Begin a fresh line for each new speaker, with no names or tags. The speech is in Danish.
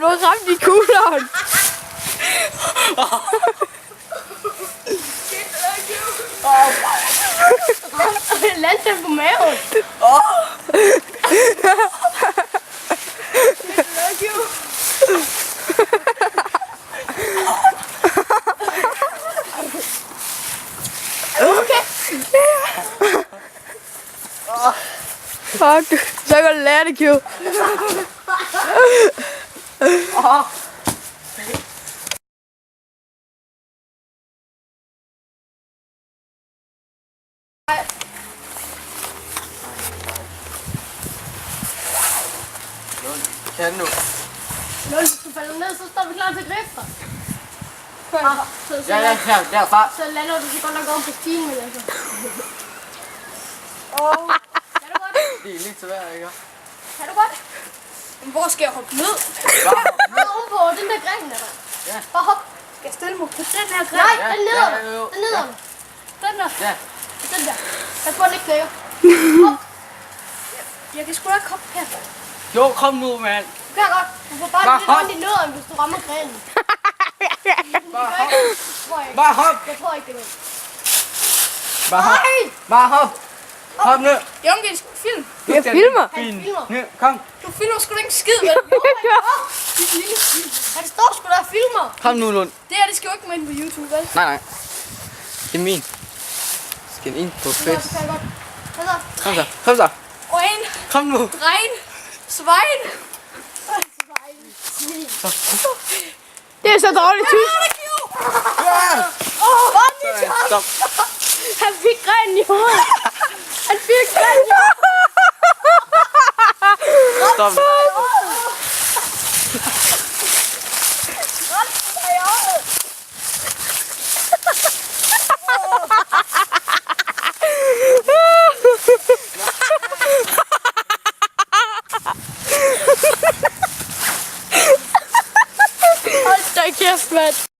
blevet ramt i kugleren.
Landte den på maven.
Fuck, så kan du lære det, Q.
Kan nu.
Hvis du falder ned, så står vi klar til at gribe dig.
Ja, her, derfra.
Så lander du så godt nok om på stigen, men altså. Kan du godt?
Det er lidt svært, ikke?
Kan du godt? Men hvor skal jeg hoppe ned? Ned ovenpå den der gren der.
Ja.
Bare hop.
Skal jeg stille mig på den her gren?
Nej,
Ja,
den neder.
ja, jo.
Den neder. Den der.
Ja.
Den der. Jeg får den ikke knækker. Hop.
Jeg kan sgu da ikke hoppe her.
Jo, kom nu, mand.
Du kan godt. Du får bare
Bare
lidt
hop.
ondt i nødderen, hvis du rammer grenen.
Bare hop.
Tror jeg ikke.
Bare hop.
Jeg tror ikke, det går.
Bare hop. Bare hop. Hop ned.
Jørgen, skal du filme?
Jeg filmer.
Han filmer.
Ned, kom.
Du filmer sgu da ikke en skid, vel?
Han står sgu der og filmer.
Kom nu, Lund.
Det her, det skal jo ikke med ind på YouTube, vel?
Nej, nej. Det er min. Skal den ind på
Det
fest.
kan jeg godt. Hvad så?
Kom så. Kom så.
Øjen,
Kom nu.
regn, svejen.
Det er så dårligt tysk.
Stop.
Han fik grenen i hovedet. Han fik grenen i hovedet.
Stop.
Hold da kæft, mand.